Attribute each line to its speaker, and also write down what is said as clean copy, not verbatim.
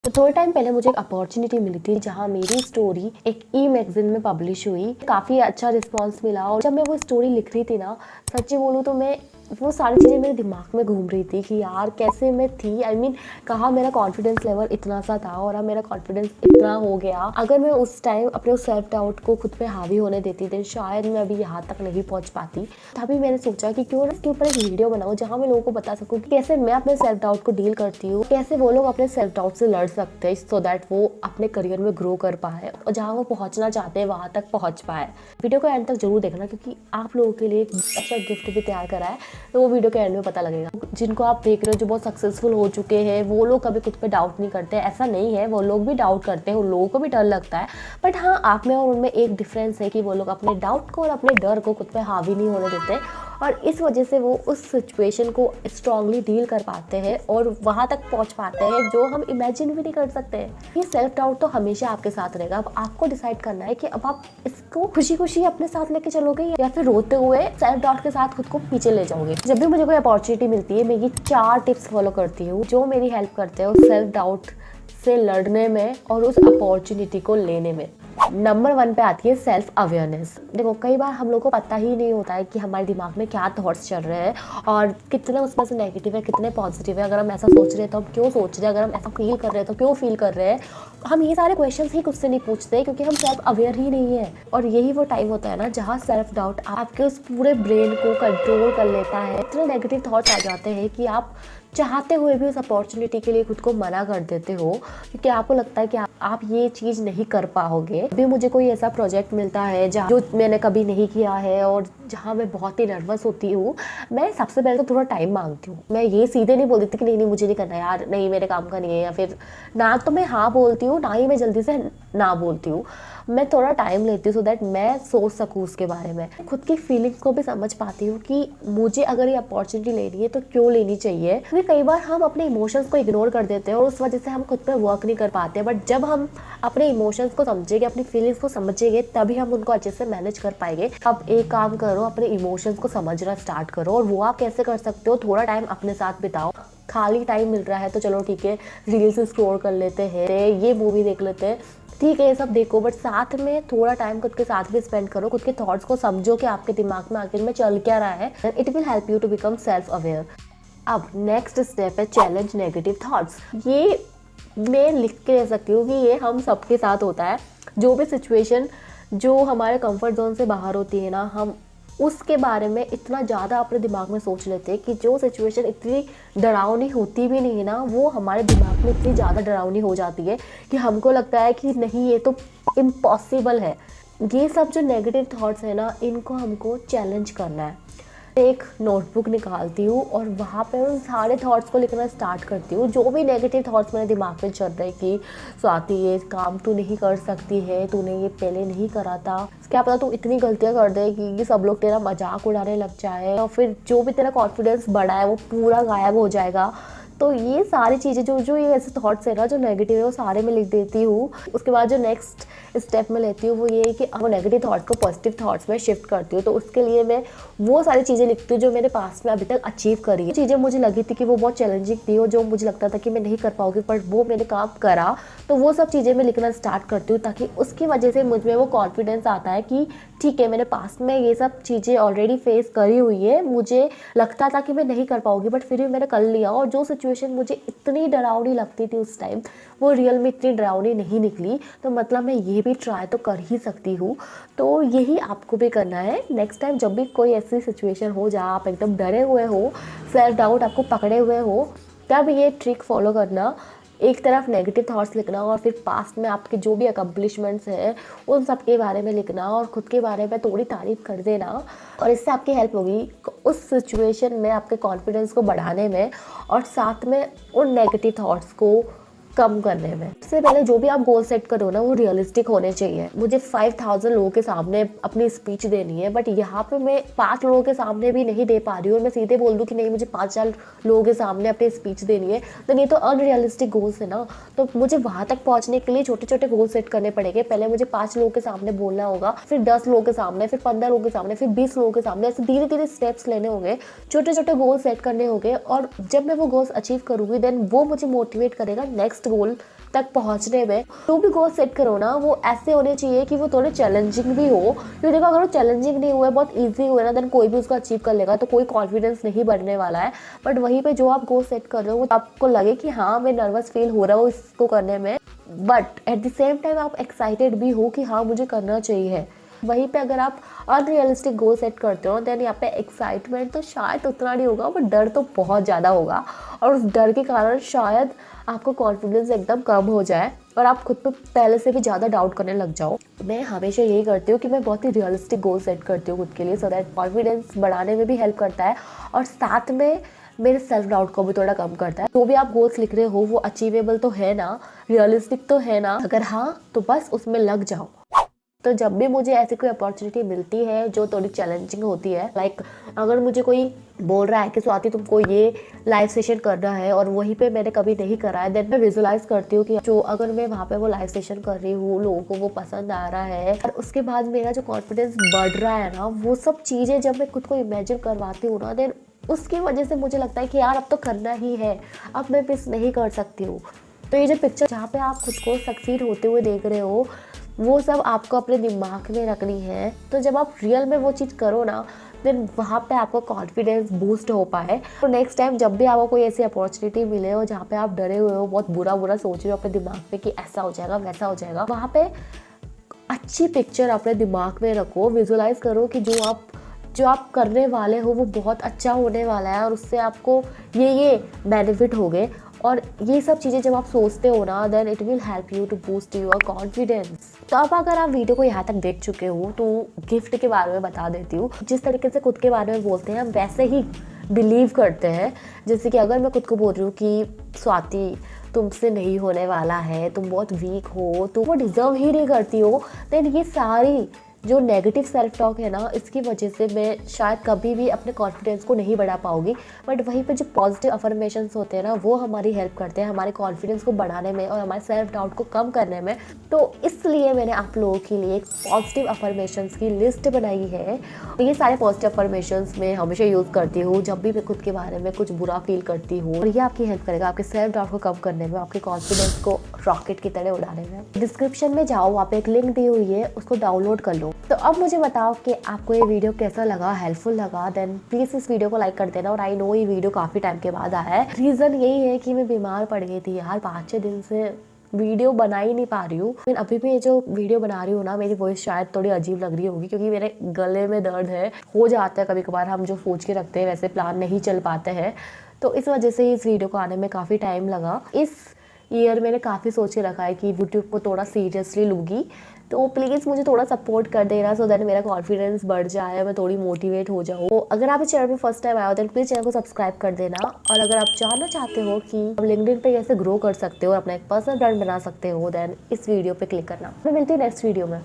Speaker 1: तो थोड़े टाइम पहले मुझे एक अपॉर्चुनिटी मिली थी जहाँ मेरी स्टोरी एक ई मैगजीन में पब्लिश हुई। काफ़ी अच्छा रिस्पांस मिला और जब मैं वो स्टोरी लिख रही थी ना, सच्ची बोलूँ तो मैं वो सारी चीज़ें मेरे दिमाग में घूम रही थी कि यार कैसे मैं थी, आई मीन कहाँ मेरा कॉन्फिडेंस लेवल इतना सा था और अब मेरा कॉन्फिडेंस इतना हो गया। अगर मैं उस टाइम अपने उस सेल्फ डाउट को खुद पे हावी होने देती थी शायद मैं अभी यहाँ तक नहीं पहुँच पाती। तभी मैंने सोचा कि क्यों ना इसके ऊपर एक वीडियो बनाऊँ जहाँ मैं लोगों को बता सकूँ कि कैसे मैं अपने सेल्फ डाउट को डील करती हूँ, कैसे वो लोग अपने सेल्फ डाउट से लड़ सकते हैं सो दैट वो अपने करियर में ग्रो कर पाए और जहाँ वो पहुँचना चाहते हैं वहाँ तक पहुँच पाए। वीडियो को एंड तक जरूर देखना क्योंकि आप लोगों के लिए एक अच्छा गिफ्ट भी तैयार करा है, तो वो वीडियो के एंड में पता लगेगा। जिनको आप देख रहे हो जो बहुत सक्सेसफुल हो चुके हैं वो लोग कभी खुद पे डाउट नहीं करते, ऐसा नहीं है, वो लोग भी डाउट करते हैं, उन लोगों को भी डर लगता है। बट हाँ, आप में और उनमें एक डिफरेंस है कि वो लोग अपने डाउट को और अपने डर को खुद पे हावी नहीं होने देते और इस वजह से वो उस सिचुएशन को स्ट्रांगली डील कर पाते हैं और वहाँ तक पहुँच पाते हैं जो हम इमेजिन भी नहीं कर सकते हैं। ये सेल्फ डाउट तो हमेशा आपके साथ रहेगा। अब आपको डिसाइड करना है कि अब आप इसको खुशी खुशी अपने साथ लेके चलोगे या फिर रोते हुए सेल्फ डाउट के साथ खुद को पीछे ले जाओगे। जब भी मुझे कोई अपॉर्चुनिटी मिलती है मैं ये 4 टिप्स फॉलो करती हूँ जो मेरी हेल्प करते हैं उस सेल्फ डाउट से लड़ने में और उस अपॉर्चुनिटी को लेने में। नंबर 1 पे आती है सेल्फ अवेयरनेस। देखो कई बार हम लोग को पता ही नहीं होता है कि हमारे दिमाग में क्या थॉट्स चल रहे हैं और कितने उसमें से नेगेटिव है कितने पॉजिटिव है। अगर हम ऐसा सोच रहे हैं तो हम क्यों सोच रहे हैं, अगर हम ऐसा फील कर रहे हैं तो क्यों फील कर रहे हैं। हम ये सारे क्वेश्चंस ही खुद से नहीं पूछते क्योंकि हम सेल्फ अवेयर ही नहीं है। और यही वो टाइम होता है ना जहाँ सेल्फ डाउट आपके उस पूरे ब्रेन को कंट्रोल कर लेता है। इतने नेगेटिव थॉट्स आ जाते हैं कि आप चाहते हुए भी उस अपॉर्चुनिटी के लिए खुद को मना कर देते हो क्योंकि आपको लगता है कि आप ये चीज़ नहीं कर पाओगे। अभी मुझे कोई ऐसा प्रोजेक्ट मिलता है जहाँ जो मैंने कभी नहीं किया है और जहाँ मैं बहुत ही नर्वस होती हूँ, मैं सबसे पहले तो थोड़ा टाइम मांगती हूँ। मैं ये सीधे नहीं बोल देती कि नहीं मुझे नहीं करना यार, नहीं मेरे काम का नहीं है, या फिर ना तो मैं हाँ बोलती हूँ ना ही मैं जल्दी से ना बोलती हूँ। मैं थोड़ा टाइम लेती हूँ सो दैट मैं सोच सकूँ उसके बारे में, खुद की फीलिंग्स को भी समझ पाती हूँ कि मुझे अगर ये अपॉर्चुनिटी लेनी है तो क्यों लेनी चाहिए। क्योंकि कई बार हम अपने इमोशंस को इग्नोर कर देते हैं और उस वजह से हम खुद पर वर्क नहीं कर पाते। बट जब हम अपने इमोशंस को समझेंगे, अपनी फीलिंग्स को समझेंगे, तभी हम उनको अच्छे से मैनेज कर पाएंगे। अब एक काम करो, अपने इमोशंस को समझना स्टार्ट करो और वो आप कैसे कर सकते हो, थोड़ा टाइम अपने साथ बिताओ। खाली टाइम मिल रहा है तो चलो ठीक है रील्स स्क्रॉल कर लेते हैं, ये मूवी देख लेते हैं, ठीक है ये सब देखो, बट साथ में थोड़ा टाइम खुद के साथ भी स्पेंड करो। खुद के थॉट्स को समझो कि आपके दिमाग में आखिर में चल क्या रहा है। It will help you to become self aware. अब नेक्स्ट स्टेप है चैलेंज नेगेटिव थॉट्स। ये मैं लिख के रह सकती हूँ कि ये हम सबके साथ होता है। जो भी सिचुएशन जो हमारे कंफर्ट जोन से बाहर होती है ना, हम उसके बारे में इतना ज़्यादा अपने दिमाग में सोच लेते हैं कि जो सिचुएशन इतनी डरावनी होती भी नहीं है ना, वो हमारे दिमाग में इतनी ज़्यादा डरावनी हो जाती है कि हमको लगता है कि नहीं ये तो इम्पॉसिबल है। ये सब जो नेगेटिव थॉट्स है ना, इनको हमको चैलेंज करना है। एक नोटबुक निकालती हूँ और वहाँ पे उन सारे थॉट्स को लिखना स्टार्ट करती हूँ। जो भी नेगेटिव थॉट्स मेरे दिमाग में चल रहे कि स्वाति ये काम तू नहीं कर सकती है, तूने ये पहले नहीं करा था, क्या पता तू इतनी गलतियाँ कर दे कि सब लोग तेरा मजाक उड़ाने लग जाए और फिर जो भी तेरा कॉन्फिडेंस बढ़ा है वो पूरा गायब हो जाएगा। तो ये सारी चीज़ें जो ये ऐसे थॉट्स है ना जो नेगेटिव है वो सारे मैं लिख देती हूँ। उसके बाद जो नेक्स्ट स्टेप में लेती हूँ वो ये है कि वो नेगेटिव थॉट्स को पॉजिटिव थॉट्स में शिफ्ट करती हूँ। तो उसके लिए मैं वो सारी चीज़ें लिखती हूँ जो मैंने पास्ट में अभी तक अचीव करी है। चीज़ें मुझे लगी थी कि वो बहुत चैलेंजिंग थी और जो मुझे लगता था कि मैं नहीं कर पाऊँगी, पर वो मैंने काम करा, तो वो सब चीज़ें मैं लिखना स्टार्ट करती हूँ ताकि उसकी वजह से मुझ में वो कॉन्फिडेंस आता है कि ठीक है मैंने पास्ट में ये सब चीज़ें ऑलरेडी फेस करी हुई है। मुझे लगता था कि मैं नहीं कर पाऊँगी बट फिर भी मैंने कर लिया और जो सिचुएशन मुझे इतनी डरावनी लगती थी उस टाइम वो रियल में इतनी डरावनी नहीं निकली, तो मतलब मैं ये भी ट्राई तो कर ही सकती हूँ। तो यही आपको भी करना है। नेक्स्ट टाइम जब भी कोई ऐसी सिचुएशन हो जहाँ आप एकदम डरे हुए हो, सेल्फ डाउट आपको पकड़े हुए हो, तब ये ट्रिक फॉलो करना। एक तरफ नेगेटिव थॉट्स लिखना और फिर पास्ट में आपके जो भी अकम्पलिशमेंट्स हैं उन सब के बारे में लिखना और खुद के बारे में थोड़ी तारीफ कर देना, और इससे आपकी हेल्प होगी उस सिचुएशन में आपके कॉन्फिडेंस को बढ़ाने में और साथ में उन नेगेटिव थॉट्स को कम करने में। सबसे पहले जो भी आप गोल सेट करो ना वो रियलिस्टिक होने चाहिए। मुझे 5000 लोगों के सामने अपनी स्पीच देनी है बट यहाँ पे मैं 5 लोगों के सामने भी नहीं दे पा रही हूँ और मैं सीधे बोल दूँ कि नहीं मुझे 5000 लोगों के सामने अपनी स्पीच देनी है, तो ये तो अनरियलिस्टिक गोल्स है ना। तो मुझे वहाँ तक पहुँचने के लिए छोटे छोटे गोल सेट करने पड़ेंगे। पहले मुझे 5 लोगों के सामने बोलना होगा, फिर 10 लोगों के सामने, फिर 15 लोगों के सामने, फिर 20 लोगों के सामने, ऐसे धीरे धीरे स्टेप्स लेने होंगे, छोटे छोटे गोल सेट करने होंगे। और जब मैं वो गोल्स अचीव करूँगी देन वो मुझे मोटिवेट करेगा नेक्स्ट गोल तक पहुंचने में। जो भी गोल सेट करो ना वो ऐसे होने चाहिए कि वो थोड़े चैलेंजिंग भी हो, क्योंकि देखो अगर वो चैलेंजिंग नहीं हुए, बहुत ईजी हुए ना, देन कोई भी उसको अचीव कर लेगा, तो कोई कॉन्फिडेंस नहीं बढ़ने वाला है। बट वहीं पे जो आप गोल सेट कर रहे हो वो आपको लगे कि हाँ मैं नर्वस फील हो रहा हूँ इसको करने में, but at the same time आप एक्साइटेड भी हो कि हाँ मुझे करना चाहिए। वहीं पे अगर आप अनरियलिस्टिक गोल सेट करते हो देन यहाँ पे एक्साइटमेंट तो शायद उतना नहीं होगा, बट डर तो बहुत ज़्यादा होगा, और उस डर के कारण शायद आपको कॉन्फिडेंस एकदम कम हो जाए और आप खुद पे पहले से भी ज़्यादा डाउट करने लग जाओ। मैं हमेशा यही करती हूँ कि मैं बहुत ही रियलिस्टिक गोल सेट करती हूँ खुद के लिए, सो दैट कॉन्फिडेंस बढ़ाने में भी हेल्प करता है और साथ में मेरे सेल्फ डाउट को भी थोड़ा कम करता है। जो भी आप गोल्स लिख रहे हो वो अचीवेबल तो है ना, रियलिस्टिक तो है ना, अगर हाँ तो बस उसमें लग जाओ। तो जब भी मुझे ऐसी कोई अपॉर्चुनिटी मिलती है जो थोड़ी चैलेंजिंग होती है, लाइक अगर मुझे कोई बोल रहा है कि स्वाति तुमको ये लाइव सेशन करना है और वहीं पे मैंने कभी नहीं करा है, देन मैं विजुलाइज करती हूँ कि जो अगर मैं वहाँ पे वो लाइव सेशन कर रही हूँ, लोगों को वो पसंद आ रहा है और उसके बाद मेरा जो कॉन्फिडेंस बढ़ रहा है ना, वो सब चीज़ें जब मैं खुद को इमेजिन करवाती हूँ ना, देन उसकी वजह से मुझे लगता है कि यार अब तो करना ही है, अब मैं मिस नहीं कर सकती हूँ। तो ये जो पिक्चर जहाँ पे आप खुद को सक्सीड होते हुए देख रहे हो, वो सब आपको अपने दिमाग में रखनी है। तो जब आप रियल में वो चीज़ करो ना, देन वहाँ पे आपको कॉन्फिडेंस बूस्ट हो पाए। तो नेक्स्ट टाइम जब भी आपको कोई ऐसी अपॉर्चुनिटी मिले हो जहाँ पे आप डरे हुए हो, बहुत बुरा बुरा सोच रहे हो अपने दिमाग में कि ऐसा हो जाएगा वैसा हो जाएगा, वहाँ पे अच्छी पिक्चर अपने दिमाग में रखो, विजुलाइज करो कि जो आप करने वाले हो वो बहुत अच्छा होने वाला है और उससे आपको ये बेनिफिट होंगे। और ये सब चीज़ें जब आप सोचते हो ना, then it will help you to boost your confidence. तो अब अगर आप वीडियो को यहाँ तक देख चुके हो तो गिफ्ट के बारे में बता देती हूँ। जिस तरीके से खुद के बारे में बोलते हैं हम वैसे ही बिलीव करते हैं। जैसे कि अगर मैं खुद को बोल रही हूँ कि स्वाति तुमसे नहीं होने वाला है, तुम बहुत वीक हो, तुम वो डिज़र्व ही नहीं करती हो, देन ये सारी जो नेगेटिव सेल्फ टॉक है ना, इसकी वजह से मैं शायद कभी भी अपने कॉन्फिडेंस को नहीं बढ़ा पाऊंगी। बट वहीं पे जो पॉजिटिव अफर्मेशंस होते हैं ना, वो हमारी हेल्प करते हैं हमारे कॉन्फिडेंस को बढ़ाने में और हमारे सेल्फ डाउट को कम करने में। तो इसलिए मैंने आप लोगों के लिए एक पॉजिटिव अफर्मेशंस की लिस्ट बनाई है। तो ये सारे पॉजिटिव अफर्मेशंस मैं हमेशा यूज़ करती हूँ जब भी मैं खुद के बारे में कुछ बुरा फील करती हूँ, और ये आपकी हेल्प करेगा आपके सेल्फ डाउट को कम करने में, आपके कॉन्फिडेंस को रॉकेट की तरह उड़ाने में। डिस्क्रिप्शन में जाओ, वहाँ पे एक लिंक दी हुई है, उसको डाउनलोड कर लो। तो अब मुझे बताओ कि आपको ये वीडियो कैसा लगा, हेल्पफुल लगा, देन प्लीज़ इस वीडियो को लाइक कर देना। और आई नो ये वीडियो काफ़ी टाइम के बाद आया है, रीज़न यही है कि मैं बीमार पड़ गई थी यार, 5-6 दिन से वीडियो बना ही नहीं पा रही हूँ। लेकिन अभी भी ये जो वीडियो बना रही हूँ ना, मेरी वॉइस शायद थोड़ी अजीब लग रही होगी क्योंकि मेरे गले में दर्द है, हो जाता है कभी कभार, हम जो सोच के रखते हैं वैसे प्लान नहीं चल पाते हैं, तो इस वजह से इस वीडियो को आने में काफ़ी टाइम लगा। इस ईयर मैंने काफ़ी सोच के रखा है कि यूट्यूब को थोड़ा सीरियसली लूँगी, तो प्लीज़ मुझे थोड़ा सपोर्ट कर देना सो दैट मेरा कॉन्फिडेंस बढ़ जाए, मैं थोड़ी मोटिवेट हो जाऊँ। तो अगर आप इस चैनल पे फर्स्ट टाइम आए हो तो प्लीज़ चैनल को सब्सक्राइब कर देना। और अगर आप जानना चाहते हो कि आप लिंक्डइन पे कैसे ग्रो कर सकते हो और अपना एक पर्सनल ब्रांड बना सकते हो, देन इस वीडियो पे क्लिक करना। मैं मिलती हूँ नेक्स्ट वीडियो में।